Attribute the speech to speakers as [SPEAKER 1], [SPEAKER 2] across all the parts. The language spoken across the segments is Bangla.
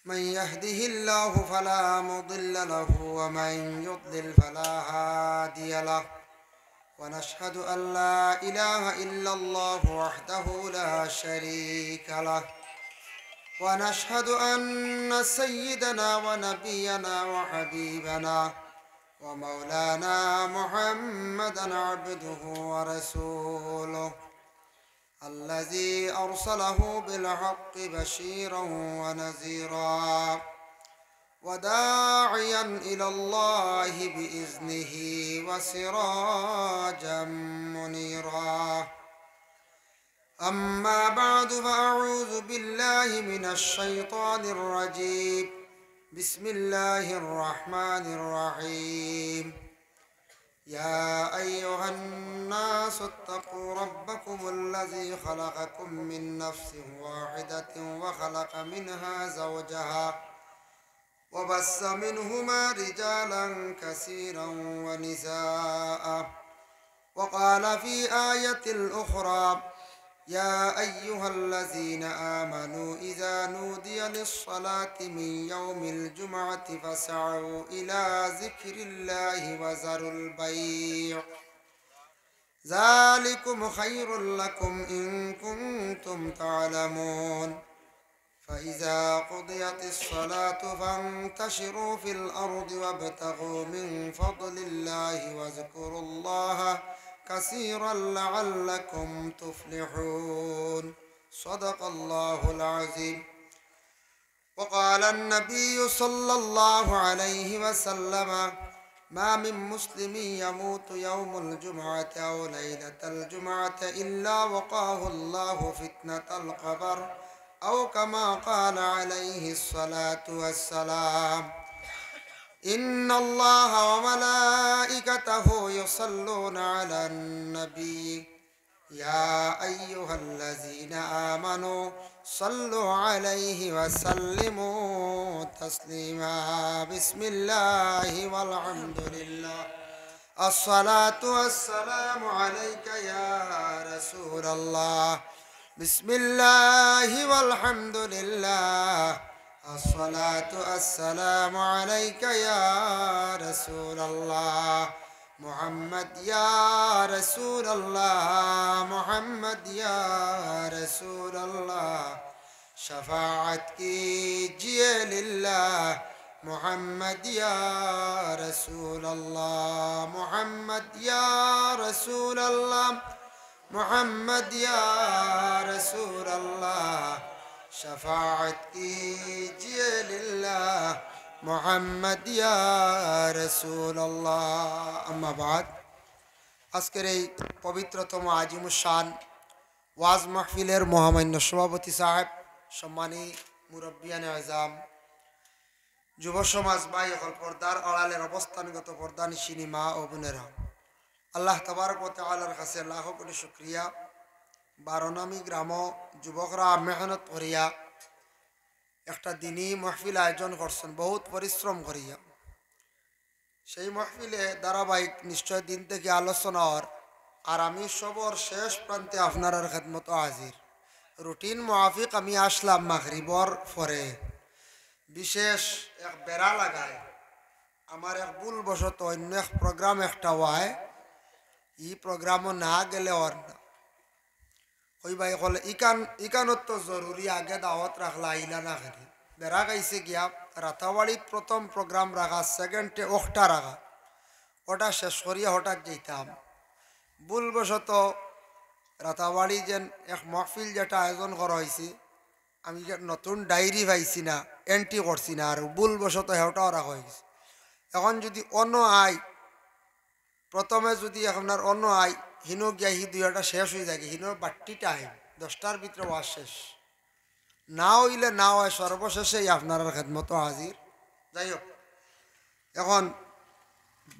[SPEAKER 1] من يهده الله فلا مضل له ومن يضلل فلا هادي له ونشهد أن لا إله إلا الله وحده لا شريك له ونشهد أن سيدنا ونبينا وحبيبنا ومولانا محمدا عبده ورسوله الذي أرسله بالحق بشيرا ونذيرا وداعيا إلى الله بإذنه وسراجا منيرا أما بعد فأعوذ بالله من الشيطان الرجيم بسم الله الرحمن الرحيم يا أيها الناس اتقوا ربكم الذي خلقكم من نفس واحدة وخلق منها زوجها وبث منهما رجالا كثيرا ونساء وقال في آية أخرى يا أيها الذين آمنوا إذا نودي للصلاة من يوم الجمعة فاسعوا إلى ذكر الله وذروا البيع ذلكم خير لكم إن كنتم تعلمون فإذا قضيت الصلاة فانتشروا في الأرض وابتغوا من فضل الله واذكروا الله كثيرا لعلكم تفلحون صدق الله العظيم. وقال النبي صلى الله عليه وسلم ما من مسلم يموت يوم الجمعة أو ليلة الجمعة إلا وقاه الله فتنة القبر أو كما قال عليه الصلاة والسلام إن الله وملائكته يصلون على النبي يا أيها الذين آمنوا صلوا عليه وسلموا تسليما بسم الله والحمد لله الصلاة والسلام عليك يا رسول الله بسم الله والحمد لله الصلاة والسلام عليك يا رسول الله محمد يا رسول الله محمد يا رسول الله شفاعت कीजिए لله محمد يا رسول الله محمد يا رسول الله محمد يا رسول الله شفاعت कीजिए لله محمد يا رسول الله أما بعد আজকের এই পবিত্রতম আজিমুশান ওয়াজ মাহফিলের মহামান্য সভাপতি সাহেব সম্মানী মুরব্বিয়ানে আজম যুব সমাজ ভাই হল পর্দার আড়ালের অবস্থানগত পর্দানিশিনী মা ও বোনেরা আল্লাহ তাবারক ওয়া তাআলার কাছে লাখ কোটি শুকরিয়া বারোনামী গ্রাম যুবকরা মেহনত করিয়া একটা দিনই মাহফিল আয়োজন করছেন বহুত পরিশ্রম করিয়া সেই মাহফিলে ধারাবাহিক নিশ্চয় দিন থেকে আলোচনা আর আমি সবর শেষ প্রান্তে আপনার খেদমত হাজির রুটিন মুআফিক আমি আসলাম মাগরিবর পরে বিশেষ এক বেড়া লাগায় আমার এক ভুল বশত অন্য এক প্রোগ্রাম একটা হয় ই প্রোগ্রামও না গেলে ওর না ওই ভাই কলে ইকানত তো জরুরি আগে দাওয়াত রাখলা আইলা না খালি বেড়া গাইছে গিয়া রাতাবাড়ি প্রথম প্রোগ্রাম রাখা সেকেন্ডে ওটা রাখা ওটা শেষ করিয়া হঠাৎ যেতাম ভুলবশত রাতাবাড়ি যেন এক মহফিল যেটা আয়োজন করা হয়েছে আমি নতুন ডায়েরি পাইছি না এন্ট্রি করছি না আর ভুলবশত হেওটাও রাখা হয়েছে এখন যদি অন্য আয় প্রথমে যদি আপনার অন্য আয় হিনো গিয়া হি দুইটা শেষ হয়ে যায় হিনোর বাট্টি টাইম 10টার ভিতরে ওয়াজ শেষ না হইলে না হয় সর্বশেষেই আপনার খেদমত হাজির যাই হোক এখন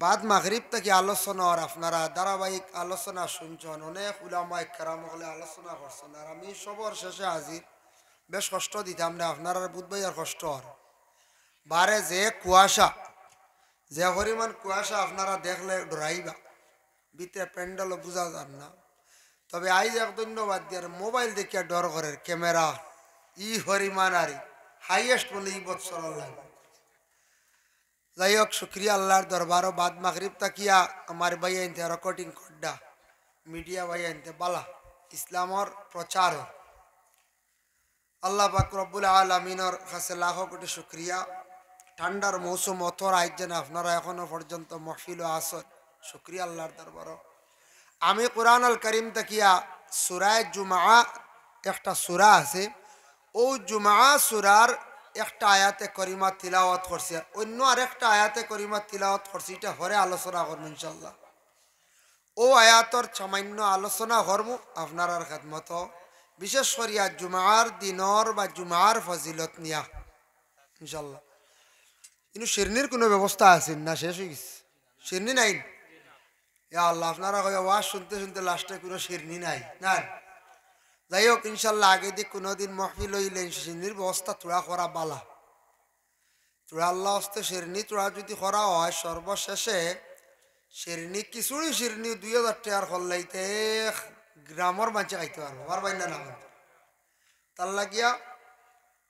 [SPEAKER 1] বাদ মাগরিব থেকে আলোচনা আর আপনারা ধারাবাহিক আলোচনা শুনছেন অনেক উলামা ইকরাম হলে আলোচনা করছেন আর আমি সবর শেষে হাজির বেশ কষ্ট দিতাম না আপনারা বুধবাই আর কষ্ট আর বারে যে কুয়াশা যে পরিমাণ কুয়াশা আপনারা দেখলে ডরাইবা ভিতরে প্যান্ডেলও বোঝা যান না তবে আইজ এক ধন্যবাদ দিয়ে মোবাইল দেখিয়া ডর করে ক্যামেরা ই হরিমান আরি হাইয়েস্ট বলে এই বছর লাগবে। যাই হোক, শুক্রিয়া আল্লাহর দরবারও বাদ মাগরিব তাকিয়া আমার ভাই আনতে রেকর্ডিং খড্ডা মিডিয়া ভাই আনতে বালা ইসলামর প্রচার আল্লাহ পাক রব্বুল আলামিনের কাছে লাখো কোটি শুক্রিয়া। ঠান্ডার মৌসুম অথর আইজেন আপনারা এখনো পর্যন্ত মহফিল ও আসর, শুক্রিয়া আল্লাহর দরবারও। আমি কোরআন আল করিম তাকিয়া সূরায়ে জুমআ একটা সূরা আছে, ও জুমআ সূরার একটা আয়াতে করিমা তিলাওয়াত করছি, অন্য আরেকটা আয়াতে করিমা তিলাওয়াত করছি, এটা হরে আলোচনা করবো ইনশাল্লাহ। ও আয়াতর সামান্য আলোচনা করবো আপনার খেদমত, বিশেষ করিয়া জুমার দিনর বা জুমার ফজিলত নিয়া ইনশাল্লাহ। কিন্তু শিরনির কোনো ব্যবস্থা আছে না? শেষ হয়ে গেছে শিরনি নাই। ইয়া আল্লাহ, আপনারা ওয়াজ শুনতে শুনতে লাস্টে কোনো শিরনি নাই না। যাই হোক, ইনশাল্লাহ আগে দিয়ে কোনোদিন মহফিল হইলে শিরনির ব্যবস্থা তোড়া করা বালা। তোড়া আল্লাহ হস্তে শিরনি তোড়া যদি করা হয়, সর্বশেষে শিরনি খিচুড়ি শিরনি 2000 টাকার করলাইতে গ্রামের মাঝে খাইতে পারবো, পারবাই না না। তার লাগিয়া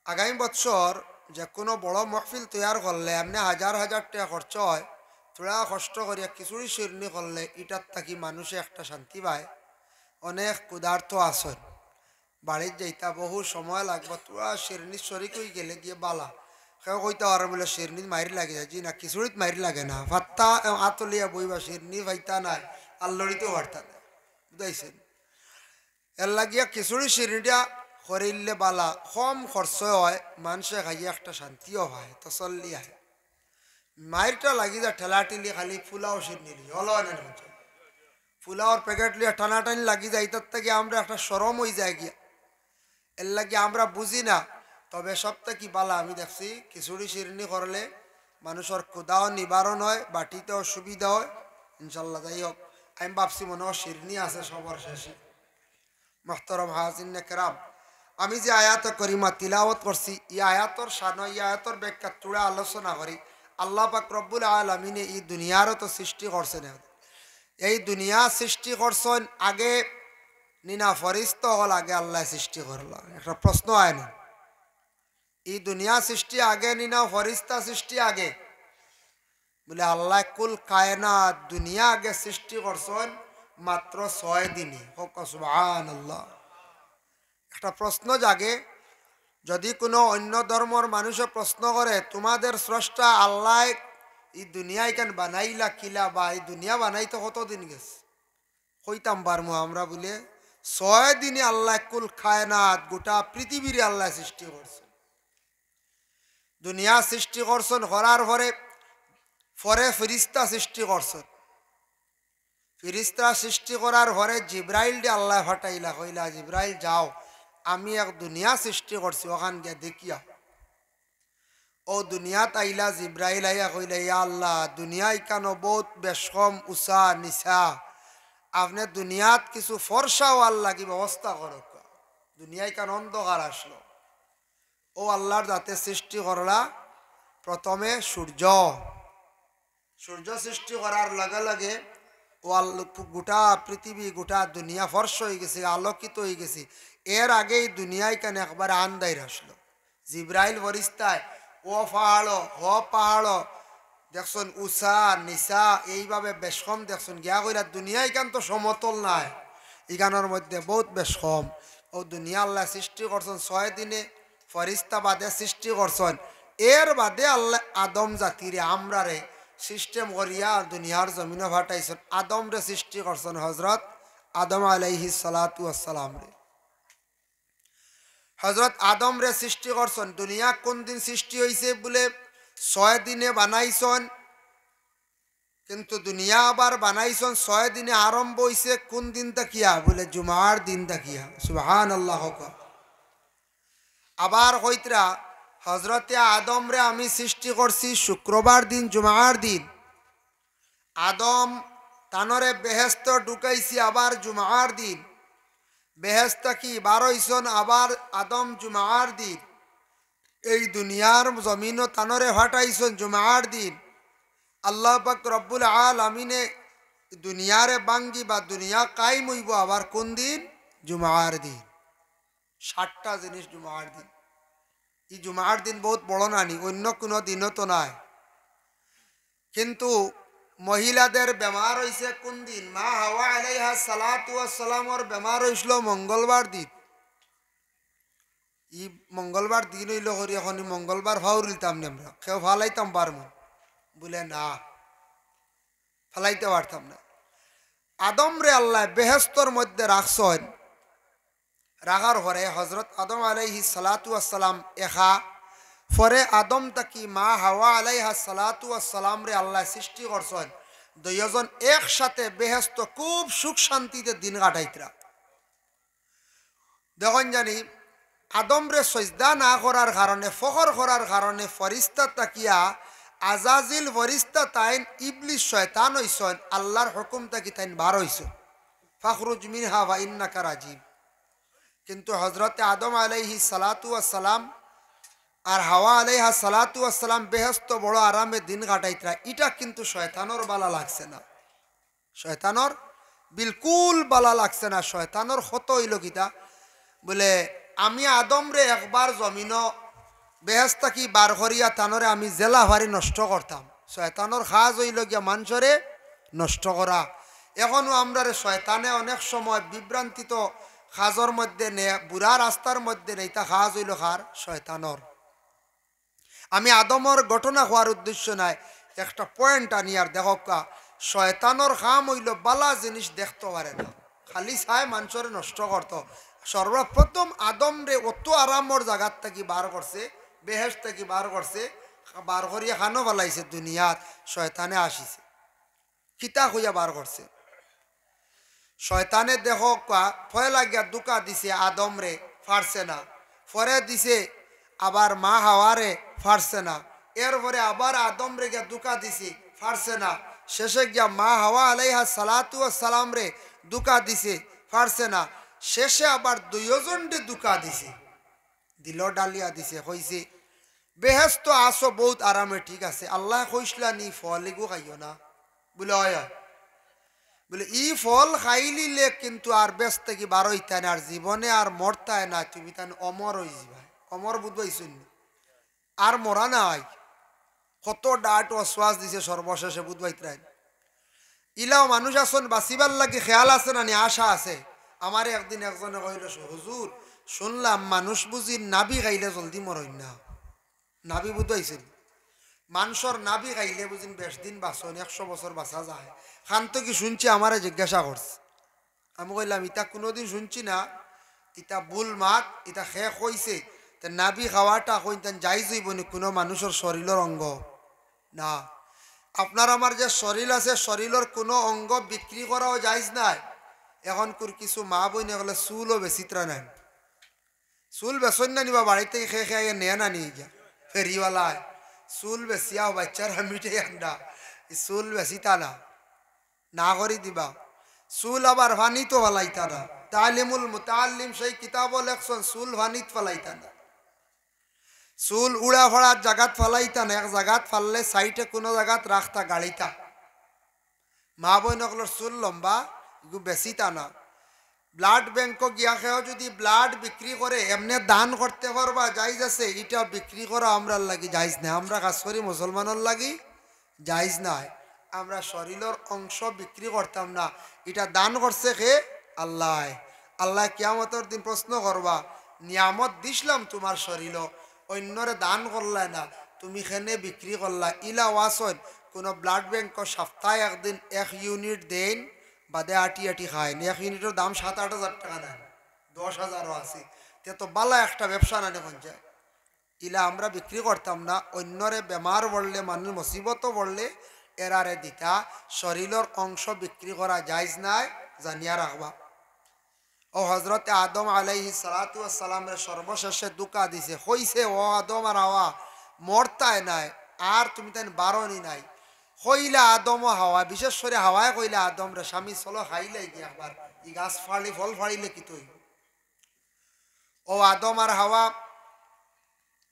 [SPEAKER 1] আগামী বছর যে কোনো বড় মহফিল তৈয়ার করলে এমনি হাজার হাজার টাকা খরচ হয়, তোরা কষ্ট করিয়া খিচুড়ি শিরনি করলে এটার থাকি মানুষে একটা শান্তি পায়। অনেক ক্ষুধার্ত আসন বাড়ির যাইতা বহু সময় লাগবে, তোরা শিরনি শরিক হয়ে গেলে গিয়ে বালা কেউ কইতে পারে বলে শিরনিত মাইরি লাগে যায়, জি না, খিচুড়িত মাইরি লাগে না। ভাত্তা আতলিয়া বইবা শিরনি ভাইতা নাই আল্লড়িতেও ভার্তা নাই, বুঝাইছেন? এর লাগিয়া খিচুড়ি শিরনিটা করিলে বালা, কম খরচ হয়, মানুষে খাইয়া একটা শান্তিও হয়, তসল্লি হয়। মাইরটা লাগি যা ঠেলা ঠেলি খালি ফুলাও শিরনিলি হলো না, ফুলাওর প্যাকেট লিয়া টানাটানি লাগি যায়, তার থেকে আমরা একটা সরম হয়ে যায় গিয়া। এর লাগে আমরা বুঝি না, তবে সবটা কি বালা আমি দেখছি খিচুড়ি শিরনি করলে মানুষের ক্ষুধাও নিবারণ হয়, বাটিতেও সুবিধা হয় ইনশাল্লাহ। যাই হোক, আমি ভাবছি মনে হয় শিরনি আছে সবার শেষে। মোহতরম হাজিন কেরাম, আমি যে আয়াত করিমা তিলাওয়াত করছি, এই আয়াতর শান, এই আয়াতর ব্যাখ্যা চূড়া আলোচনা করি। আল্লাহ পাক রব্বুল আলামিনে এই দুনিয়ারও তো সৃষ্টি করছেন, এই দুনিয়া সৃষ্টি করছেন আগে নিনা ফরিস্তা হল আগে আল্লাহ সৃষ্টি করল? একটা প্রশ্ন হয় না? এই দুনিয়া সৃষ্টি আগে নিনা ফরিস্তা সৃষ্টি আগে? বলে আল্লাহ কুল কায়নাত দুনিয়া আগে সৃষ্টি করছেন মাত্র 6 দিনে। সুবহানাল্লাহ। একটা প্রশ্ন জাগে, যদি কোনো অন্য ধর্মর মানুষে প্রশ্ন করে তোমাদের স্রষ্টা আল্লাহ এই দুনিয়া কেন বানাইলা কিলা, বা এই দুনিয়া বানাইতে কতদিন গেছে, কইতাম পারমু আমরা বলে 6 দিনে আল্লাহ কুল কায়নাত গোটা পৃথিবীর আল্লাহ সৃষ্টি করছে। দুনিয়া সৃষ্টি করছেন, করার পরে পরে ফিরিস্তা সৃষ্টি করছেন। ফিরিস্তা সৃষ্টি করার পরে জিব্রাইল দিয়ে আল্লাহ ফাটাইলা, কইলা জিব্রাইল যাও, আমি এক দুনিয়া সৃষ্টি করছি, ওখান গিয়া দেখিয়া। ও দুনিয়াত আইলা, জিব্রাইল আইয়া কইলা ইয়া আল্লাহ, দুনিয়ায় কেন বহুত বেশকম উষা নিশা, আপনি দুনিয়াত কিছু ফর্সাও আল্লাহ কি ব্যবস্থা করো, দুনিয়ায় কেন অন্ধকার আসলো। ও আল্লাহর যাতে সৃষ্টি করলা প্রথমে সূর্য, সূর্য সৃষ্টি করার লগে লগে ও গোটা পৃথিবী গোটা দুনিয়া ফর্স হয়ে গেছে, আলোকিত হয়ে গেছে। এর আগেই দুনিয়ায় কেন একবার আন্দাইর আসলো, জিব্রাইল ফরিস্তায় ও পাহাড় হ পাহাড় দেখছেন উষা নিশা এইভাবে বেশকম দেখছেন গিয়া কইরা দুনিয়ায় কেন তো সমতল নাই, ইগানোর মধ্যে বহুত বেশকম। ও দুনিয়া আল্লাহ সৃষ্টি করছেন 6 দিনে, ফরিস্তা বাদে সৃষ্টি করছেন। এর বাদে আল্লাহ আদম জাতিরে আমরারে সিস্টেম করিয়া দুনিয়ার জমিনে ফাটাইছেন। আদম রে সৃষ্টি করছেন হজরত আদম আলাইহিস সালাতু ওয়াসসালাম রে, হজরত আদম রে সৃষ্টি করছেন। দুনিয়া কোন দিন সৃষ্টি হয়েছে বলে 6 দিনে বানাইছেন, কিন্তু দুনিয়া আবার বানাইছেন 6 দিনে, আরম্ভ হয়েছে কোন দিন তাকিয়া বলে জুমার দিন তাকিয়া। সুবহানাল্লাহ। আবার হইতরা হজরতে আদম রে আমি সৃষ্টি করছি শুক্রবার দিন, জুমার দিন। আদম তানরে বেহেস্ত ঢুকাইছি আবার জুমার দিন, বেহেস্ত কি 12 আবার আদম জুমার দিন। এই দুনিয়ার জমিন তানরে ফাটাইছেন জুমার দিন। আল্লাহ পাক রব্বুল আলামিনে দুনিয়ারে বাঙ্গি বা দুনিয়া কায়েম হইব আবার কোন দিন? জুমার দিন। 7টা জিনিস জুমার দিন। এই জুমার দিন বহুত বড় নানি, অন্য কোনো দিনও তো নাই। কিন্তু মহিলাদের বেমার হয়েছে কোন দিন? মা হাওয়া আলাইহা সালাতু ওয়াসসালামর বেমার হয়েছিল মঙ্গলবার দিন। ই মঙ্গলবার দিন হইল করি এখন মঙ্গলবার ফাউরিলতাম না, আমরা কেউ ফালাইতাম পারম বলে না, ফালাইতে পারতাম না। আদম রে আল্লাহ বেহেস্তর মধ্যে রাখছেন, রাখার পরে হজরত আদম আলাইহিস সালাতু ওয়াসসালাম একা, পরে আদম তাকি মা হাওয়া আলাইহা সালাতু ওয়াসসালাম রে আল্লাহ সৃষ্টি করছেন, দুইজন একসাথে বেহেস্ত খুব সুখ শান্তিতে দিন কাটাইতরা। দেখুন জানি আদম রে সজদা না করার কারণে, ফখর করার কারণে ফরিস্তা তাকিয়া আজাজিল ফরিস্তা তাইন ইবলিস শয়তান হইছেন, আল্লাহর হুকুম তাকি তাইন বার হইছেন, ফাখরুজ মিনহা ওয়া ইন্নাকা রাজিম। কিন্তু হজরতে আদম আলাইহিস সালাতু ওয়াসসালাম আর হাওয়া আলাইহা সালাতু ওয়াসসালাম বেহেস্ত বড় আরামে দিন কাটাইতরা। এটা কিন্তু শয়তানোর বালা লাগছে না, শয়তানোর বিলকুল বালা লাগছে না। শয়তানোর ক্ষত হইল কিতা বলে, আমি আদম রে একবার জমিন বেহেস্তা কি বার করিয়া তানরে আমি জেলা ভারি নষ্ট করতাম। শয়তানোর খাজ হইল গিয়া মানুষরে নষ্ট করা। এখনো আমরা রে শয়তানে অনেক সময় বিভ্রান্তিত খাজর মধ্যে নে, বুড়া রাস্তার মধ্যে নেই, তা খাজ হইল খার শয়তানোর। আমি আদমর ঘটনা হওয়ার উদ্দেশ্য নাই, একটা পয়েন্ট আনি আর দেখকা, শয়তানোর খাম হইল বালা জিনিস দেখতে পারে না, খালি চায় মানুষরে নষ্ট করত। সর্বপ্রথম আদম রে অত আরামর জায়গার থেকে বার করছে, বেহেশত থেকে বার করছে, বার করিয়া খানো বালাইছে দুনিয়াত, শয়তানে আসিছে কিতা হইয়া বার করছে। শয়তানে দেখ ভয় লাগিয়া দুকা দিছে আদম রে, ফারছে না। পরে দিছে আবার মা হাওয়ারে, ফারছে না। এরপরে আবার আদম রে গিয়া দুকা দিছে, ফারছে না। শেষে গিয়া মা হাওয়া আলাইহা সালাতু ওয়াসসালাম রে দুকা দিছে, ফারছে না। শেষে আবার দুইজনরে দুকা দিছে, দিল ডালিয়া দিছে, কইছে বেহেস্ত আসো বহুত আরামে, ঠিক আছে, আল্লাহ কইসলা নি ফল এগু খাইও না বলে, হয় বলে ই ফল খাইলিলে কিন্তু আর ব্যস্ত থেকে বার হইতায় না, আর জীবনে আর মরতায় না, তুমি তাই অমর হয়ে যাবা। অমর বুঝবাইছুন আর মরা নাই, কত ডাট অশ্বাস দিছে সর্বশেষে বুঝবাইতরাই। ইলাও মানুষ আসন বাঁচিবার লাগে খেয়াল আছে না, আশা আছে। আমার একদিন একজনে কইল, হুজুর শুনলাম মানুষ বুঝি নাবি খাইলে জলদি মরই না। নাবি বুঝবাইছেন, মানুষের নাবি খাইলে বুঝিন বেশ দিন বাঁচন, 100 বছর বাঁচা যায়। খান তো কি শুনছি, আমারে জিজ্ঞাসা করছে। আমি কইলাম ইটা কোনোদিন শুনছি না, ইটা বুল মাত, ইটা শেষ হইছে। তা নাবি খাওয়াটা কইতেন যাই যাইব নি কোনো মানুষের শরীরের অঙ্গ না। আপনার আমার যে শরীর আছে, শরীরের কোনো অঙ্গ বিক্রি করাও যাইজ নাই। এখন কিছু মা বইনে গেলে চুলও বেচিত্রা নেন, চুল বেচন না নিবা বাড়ি থেকে খেয়ে খেয়ে নেয় না নিয়ে যা ফেরিওয়ালায়, চুল বেচিয়াও বাচ্চারা মিঠে আন্ডা, চুল বেচিতা না, না করি দিবা। চুল আবার ভানিত ফেলাইতা না, তালিমুল মুতাল্লিম সেই কিতাব লেখছেন চুল ভানিত ফেলাইতা না, চুল উড়া ফড়ার জাগাত ফেলাইতা না, এক জাগাত ফাললে সাইটে কোনো জাগাত রাখতা গাড়িতা। মা বই নকলের চুল লম্বা এগু বেচিতা না। ব্লাড ব্যাংক গিয়া খেয়েও যদি ব্লাড বিক্রি করে এমনি দান করতে পারবা যাইজ আছে, এটা বিক্রি করা আমরা লাগি যাইজ নাই। আমরা কাজ করি মুসলমানের লাগি যাইজ নাই। আমরা শরীরের অংশ বিক্রি করতাম না, এটা দান করছে কে? আল্লাহ। আল্লাহ কিয়ামতের দিন প্রশ্ন করবা, নিয়ামত দিছিলাম তোমার শরীর, অন্যরে দান করলাই না, তুমি খেনে বিক্রি করলা। ইলা ওয়াসন কোনো ব্লাড ব্যাংক সপ্তাহে একদিন 1 ইউনিট দেন, বাদে আটি আটি খায়। 1 ইউনিটের দাম 7-8 হাজার টাকা নেন, 10,000ও আছে। তে তো বালা একটা ব্যবসা না নেন যায়। ইলা আমরা বিক্রি করতাম না, অন্যরে বেমার বললে, মানুষ মুসিবতও বললে এরারে দিতা। শরীরের অংশ বিক্রি করা যাইজ নাই, জানিয়া রাখবা। ও হজরতে আদম আলাইহিস সালাতু ওয়াস সালামের সর্বশেষে দুকা দিছে, কইছে ও আদম আর হাওয়া মরতায় নাই, আর তুমি তাই বারণই নাই। কইলা আদম ও হাওয়া, বিশেষ করে হাওয়ায় কইলা আদম রে, স্বামী চলো খাইলে গিয়ে একবার ই গাছ ফাড়ি ফল ফাড়িলে কি তুই। ও আদম আর হাওয়া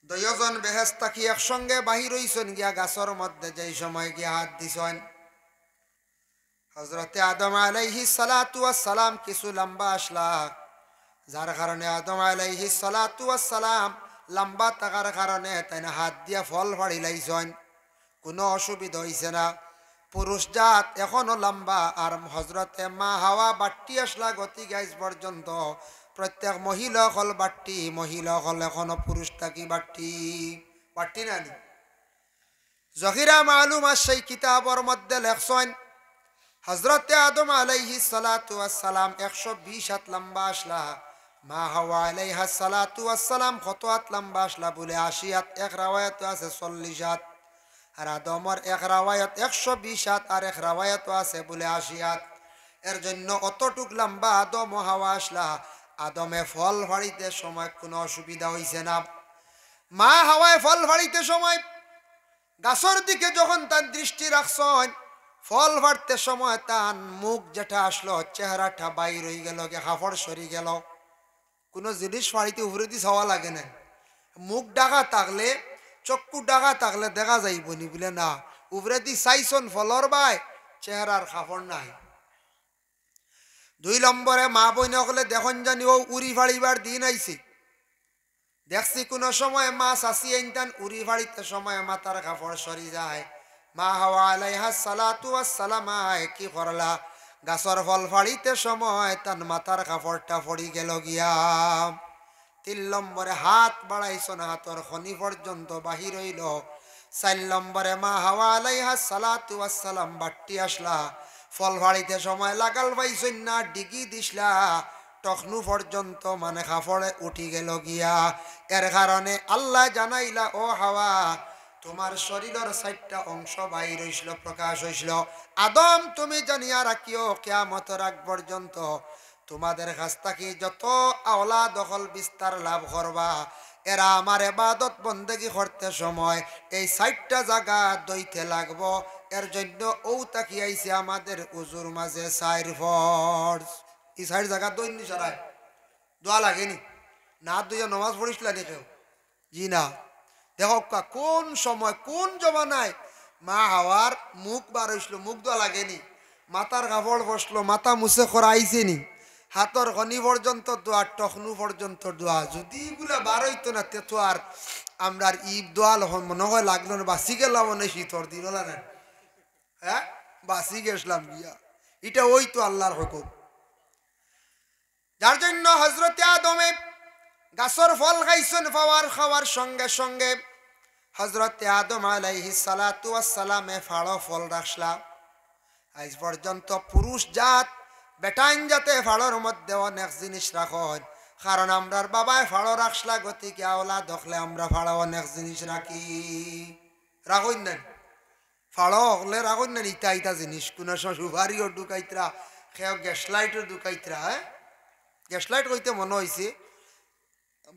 [SPEAKER 1] দুইজন বেহেশত কি একসঙ্গে বাহির হইছেন গিয়া গাছের মধ্যে, যেই সময় গিয়া হাত দিছেন হজরতে আদম আলাইহিস সালাতু ওয়াস সালাম কিছু লম্বা আসলা, যার কারণে আদম আলাইহিস সালাতু ওয়াস সালাম লম্বা থাকার কারণে তাই না হাত দিয়া ফল ফাড়ি লাইছেন, কোনো অসুবিধা হইছে না। পুরুষ জাত এখনো লম্বা। আর হজরতে মা হাওয়া বাট্টি আসলা গতি গাইজ পর্যন্ত প্রত্যেক মহিলা হল বাট্টি, মহিলা হল এখনো পুরুষ থাকি বাট্টি, বাট্টি নানি। জহিরা মালুম আর সেই কিতাবর মধ্যে লেখছেন হজরতে আদম আলাইহিস সালাতু ওয়াস সালাম 120 হাত লম্বা আসলা, মা হাওয়া আলাইহাস সালাতু ওয়াস সালাম কত হাত লম্বা আসলা বলে 80 হাত, এক রাওয়ায়াত আছে 40 হাত। আর আদমর এক রাওয়ায়াত 120 হাত, আর এক রাওয়ায়াত আছে বলে 80 হাত। এর জন্য অতটুক লম্বা আদম ও হাওয়া আসলা। আদমে ফল ফাড়িতে সময় কোনো অসুবিধা হইছে না। মা হাওয়ায় ফল ফাড়িতে সময় গাছর দিকে যখন তার দৃষ্টি রাখছেন, ফল ফাড়তে সময় তার মুখ যেটা আসলো, চেহারাটা বাইর হয়ে গেল, হাফড় সরি গেল। কোনো জিনিস ফাড়িতে উপরে দিয়ে ছাওয়া লাগে না। মুখ ডাকা থাকলে, চক্ষু ডাকা থাকলে দেখা যাইব নি বলে না, উপরে দি চাইছন ফলর বাই চেহারার কাপড় নাই। 2 নম্বরে মা বইন হলে দেখুন জানি ও উড়ি ফাড়িবার দিন আইছে। দেখছি কোনো সময় মা শাসি আনতেন উড়ি ফাড়িতে সময় মাথার কাপড় সরি যায়। মা হাওয়া আলাইহাস সালাতু ওয়াস সালাম কি করলা, গাছর ফল ফাড়িতে সময় তার মাথার কাপড়টা ফড়ি গেল গিয়া। 3 নম্বরে হাত বাড়াইছন, হাতর খনি পর্যন্ত বাহির হইল। 4 নম্বরে মা হাওয়া আলাইহাস সালাতু ওয়াস সালাম বাট্টি আসলা, ফল ফাড়িতে সময় লাগাল পাইছন না, ডিগি দিসলা টখনু পর্যন্ত মানে কাপড়ে উঠি গেল গিয়া। এর কারণে আল্লাহ জানাইলা ও হাওয়া তোমার শরীরের 4টা অংশ বাইর হইছিল, প্রকাশ হইছিল। আদম তুমি জানিয়া রাখিও কিয়ামতের আগ পর্যন্ত তোমাদের কাছ থেকে যত আওলা দখল বিস্তার লাভ করবা, এরা আমার ইবাদত বন্দেগী করতে সময় এই 4টা জায়গা দইতে লাগবো। এর জন্য ও তাকি আইছে আমাদের উজুর মাঝে 4 ফরজ। এই 4 জায়গা দৈন্য সারায় দোয়া লাগেনি না, দুইয়া নমাজ পড়িসলা নি কেউ? জি না। দেখো কোন সময় কোন জমানায় মা হাওয়ার মুখ বার হইছিল, মুখ দোয়া লাগেনি, মাথার কাপড় বসলো, মাথা মুছে করা আইছে নি, হাতর খনি পর্যন্ত দোয়া, টখনু পর্যন্ত দোয়া। যদি এগুলা বার হইতো না তে তো আর আমরা ঈদ দোয়া মনে হয় লাগলো না, বাসি গেলাম মনে শীতর দিন হলা না, হ্যাঁ বাসি গেছিলাম গিয়া। এটা ওই তো আল্লাহর হুকুম। যার জন্য হজরতে আদমে গাছর ফল খাইছেন, খাওয়ার সঙ্গে সঙ্গে হজরতে আদম আলাইহিস সালাতু ওয়াস সালামে ফাড়ো ফল রাখলা। আজ পর্যন্ত পুরুষ জাত বেটাইন যাতে ফাড়োর মধ্যে অনেক জিনিস রাখেন, কারণ আমরার বাবায় ফাড়ো রাখলা, গতিকে আওলা দখলে আমরা ফাড়ো অনেক জিনিস রাখি। রাখুন না ফাড়ো হলে রাখুন না ইটা ইটা জিনিস, কোনো সুপারিও ঢুকাইতরা, খেয়ে গ্যাস লাইটও ঢুকাইতরা। হ্যাঁ গ্যাস লাইট কইতে মনে হয়েছে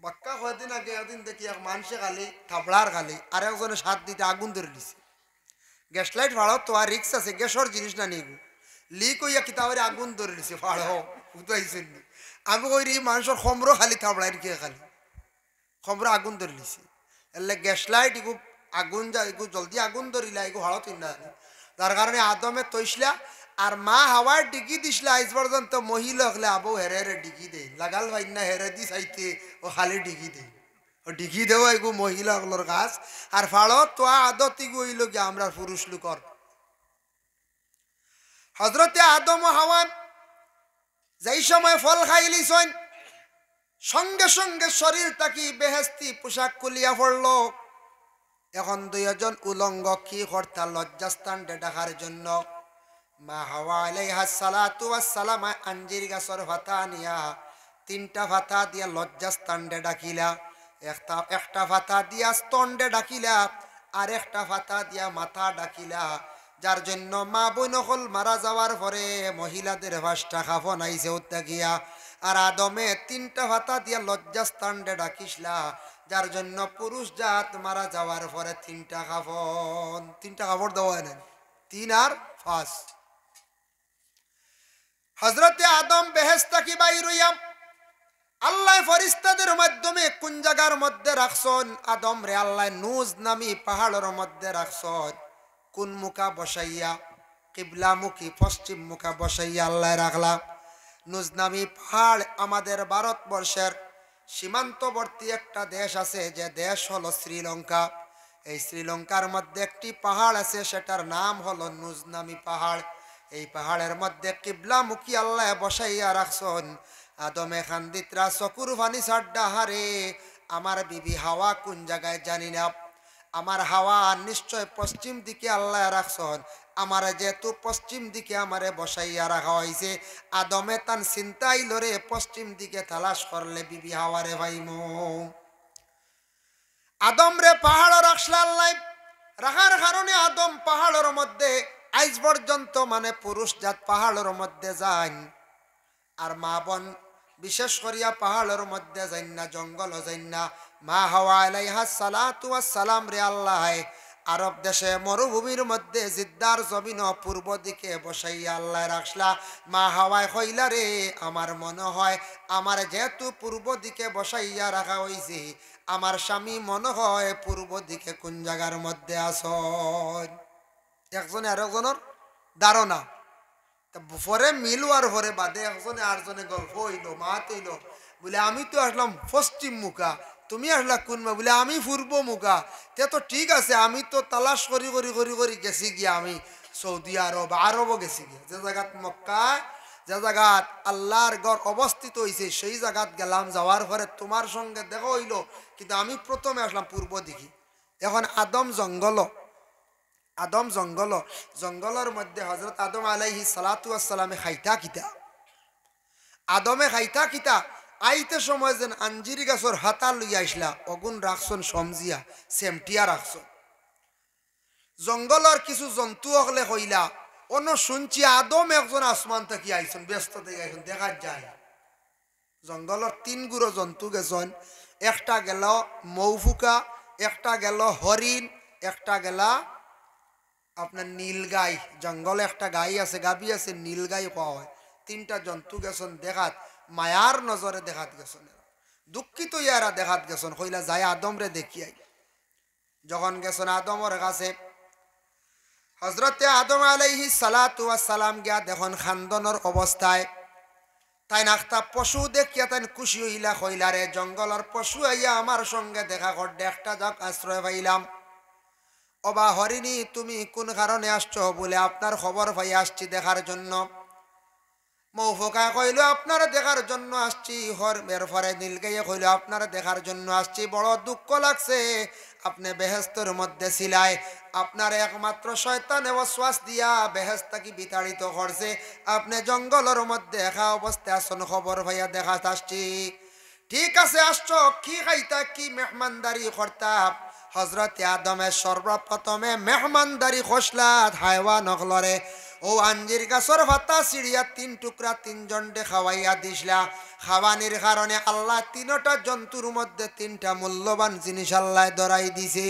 [SPEAKER 1] বাক্কা কয়েকদিন আগে একদিন দেখি এক মানুষে খালি থাবড়ার খালি আর একজনে 7 দিতে আগুন ধরে দিছে। গ্যাস লাইট ফাড়ো তো আর রিক্স আছে, গ্যাসর জিনিস না নিগু লিক হইয়া কিতাবের আগুন ধরে দিছে ফাড়ো উঠাইছেন। আমি কই মানুষের খমরও খালি থাবড়াই কে খালি খমরো আগুন ধরে দিছে। এলে গ্যাস লাইট এগু আগুন যা এগু জলদি আগুন ধরিলা এগু হাড়ো তিন না, যার কারণে আদমে তৈসলা আর মা হাওয়ার ডিগি দিসলা। আজ পর্যন্ত মহিলা হলে আবু হেরে হেরে ডিগি দেয়, লাগাল ভাই না হেরে দি চাইতে ও খালি ডিগি দেয়, ও ডিগি দেও এগু মহিলা হলোর কাজ। আর ফাড়ো তো আদত ইগু হইল কি আমরা পুরুষ লোকর। হজরতে আদম ও হাওয়া যেই সময় ফল খাইলিছেন, সঙ্গে সঙ্গে শরীর তাকি বেহেস্তি পোশাক কুলিয়া পড়ল। এখন 2 জন উলঙ্গ কি কর্তা লজ্জাস্থান দেখার জন্য মা হাওয়া আলাইহাস সালাতু ওয়াস সালাম আঞ্জির গাছর ভাতা নিয়া 3টা ভাতা দিয়া লজ্জাস্থানে ডাকিলা। একটা ভাতা দিয়া স্তন্ডে ডাকিলা, আর একটা ভাতা দিয়া মাথা ডাকিলা। যার জন্য মা বোন হল মারা যাওয়ার পরে মহিলাদের 5টা কাফন আইছে উত্তা গিয়া, আর আদমে 3টা ভাতা দিয়া লজ্জাস্থানে ডাকিসলা। যার জন্য পুরুষ জাত মারা যাওয়ার পরে 3টা কাফন, 3টা কাপড় দেওয়া নেন, 3 আর 5। হজরতে আদম বেহেশত কি বাইর হইয়া আল্লাহ ফরিস্তাদের মাধ্যমে কোন জায়গার মধ্যে রাখছেন আদম রে, আল্লাহ নুজ নামি পাহাড়ের মধ্যে রাখছেন। কোন মুখা বসাইয়া, কিবলামুখী পশ্চিম মুখা বসাইয়া আল্লাহ রাখলা। নুজ নামি পাহাড় আমাদের ভারতবর্ষের সীমান্তবর্তী একটা দেশ আছে, যে দেশ হলো শ্রীলঙ্কা। এই শ্রীলঙ্কার মধ্যে একটি পাহাড় আছে, সেটার নাম হলো নুজনামি পাহাড়। এই পাহাড়ের মধ্যে কিবলামুখী আল্লাহ বসাইয়া রাখছেন। আদমে খান্দিতরা চকুর পানি ছাড়ডা, হারে আমার বিবি হাওয়া কোন জায়গায় জানি না, আমার হাওয়া নিশ্চয় পশ্চিম দিকে আল্লাহ রাখছেন। আমার যেহেতু পশ্চিম দিকে আমারে বসাইয়া রাখা হয়েছে, আদমে তান চিন্তাই লরে পশ্চিম দিকে তালাশ করলে বিবি হাওয়ারে ভাইমো। আদম রে পাহাড় রাখছিল আল্লাহ, রাখার কারণে আদম পাহাড়ের মধ্যে আজ পর্যন্ত মানে পুরুষ জাত পাহাড়ের মধ্যে যান, আর মা বোন বিশেষ করিয়া পাহাড়ের মধ্যে যাই না, জঙ্গল যাই না। মা হাওয়া আলাইহাস সালাতু ওয়াস সালাম রে আল্লাহ আরব দেশে মরুভূমির মধ্যে জিদ্দার জমিন পূর্ব দিকে বসাইয়া আল্লাহ রাখলা। মা হাওয়ায় কইলা রে আমার মনে হয় আমার যেহেতু পূর্ব দিকে বসাইয়া রাখা হয়েছে, আমার স্বামী মনে হয় পূর্ব দিকে কোন জায়গার মধ্যে আসন। একজনে আরেকজনের ধারণা পরে মিলুয়ার পরে বাদে একজনে আরেকজনে গল্প হইল, মাত হইল, বলে আমি তো আসলাম পশ্চিম মুখা, তুমি আসলা কোন মা? বলে আমি পূর্ব মুখা। তে তো ঠিক আছে, আমি তো তালাশ করি করি করি করি গেছি গিয়া আমি সৌদি আরব, আরবও গেছি গিয়া, যে জায়গাত মক্কা, যে জায়গাত আল্লাহর ঘর অবস্থিত হয়েছে সেই জায়গাত গেলাম। যাওয়ার পরে তোমার সঙ্গে দেখা হইল, কিন্তু আমি প্রথমে আসলাম পূর্ব দিকে। এখন আদম জঙ্গল, আদম জঙ্গল, জঙ্গলের মধ্যে হজরত আদম আলাইহিস সালাতু ওয়াস সালামে খাইতা কিতা, আদমে খাইতা কিতা আইতে সময় যেন আঞ্জিরি গাছর হাতা লইয়া আইসলা, অগুন রাখছন সমজিয়া সেমটিয়া রাখছন। জঙ্গলের কিছু জন্তু হলে হইলা অন্য শুনছি আদম একজন আসমান থেকে আইসন, ব্যস্ত থেকে আইসন, দেখা যায় জঙ্গলের তিন গুড়ো জন্তু গেছন। একটা গেল মৌফুকা, একটা গেল হরিণ, একটা গেলা আপনার নীল গাই। জঙ্গলে একটা গাই আছে, গাবি আছে, নীল গাই পাওয়া হয়। তিনটা জন্তু গেছন দেখাত, মায়ার নজরে দেখাত গেছন, দুঃখিত ইয়ারা দেখাত গেছন। কইলা যাই আদম রে দেখিয়াই। যখন গেছন আদমর কাছে, হজরতে আদম আলাইহিস সালাতু ওয়াস সালাম গিয়া দেখুন খান্দনের অবস্থায়। তাই নাখতা পশু দেখিয়া তাই খুশি হইলা, কইলা রে জঙ্গলের পশু আইয়া আমার সঙ্গে দেখা করতে একটা যাক আশ্রয় পাইলাম। অবা হরিণী তুমি কোন কারণে আসছো? বলে আপনার খবর পাই আসছি দেখার জন্য। মৌফুকা কইল আপনার দেখার জন্য আসছি। এর পরে নীলগাইয়ে কইল আপনার দেখার জন্য আসছি, বড় দুঃখ লাগছে আপনি বেহেস্তের মধ্যে ছিলাই, আপনার একমাত্র শয়তানে ওয়াসওয়াস দিয়া বেহেস্ত কি বিতাড়িত করছে, আপনি জঙ্গলের মধ্যে একা অবস্থায় আসন, খবর ভাইয়া দেখা আসছি। ঠিক আছে আসছো, কি খাইতা, কি মেহমানদারি করতা? হজরত আদমের সর্বপ্রথমে মেহমানদারি খসলাত হাইওয়ান নকলরে ও আঞ্জির গাছর ভাতা সিঁড়িয়া তিন টুকরা তিনজনকে খাওয়াইয়া দিসলা। খাওয়ানির কারণে আল্লাহ তিনটা জন্তুর মধ্যে তিনটা মূল্যবান জিনিস আল্লাহ ধরাই দিছে।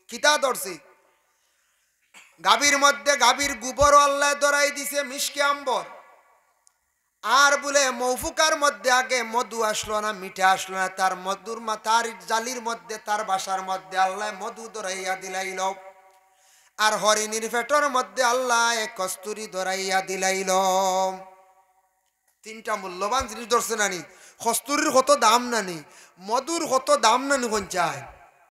[SPEAKER 1] কিতা ধরছি? গাভীর মধ্যে গাভীর গোবর আল্লাহ ধরাই দিছে, মিষ্টি আম্বর। আর বলে মৌফুকার মধ্যে আগে মধু আসলো না, মিঠা আসলো না, তার মধুর তার জালির মধ্যে, তার বাসার মধ্যে আল্লাহ মধু ধরাইয়া দিলাইল। আর হরিণীর পেটর মধ্যে আল্লাহ কস্তুরি ধরাইয়া দিলাইল। তিনটা মূল্যবান জিনিস ধরছে নানি। কস্তুরির কত দাম নানি, মধুর কত দাম নানি, কোন চায়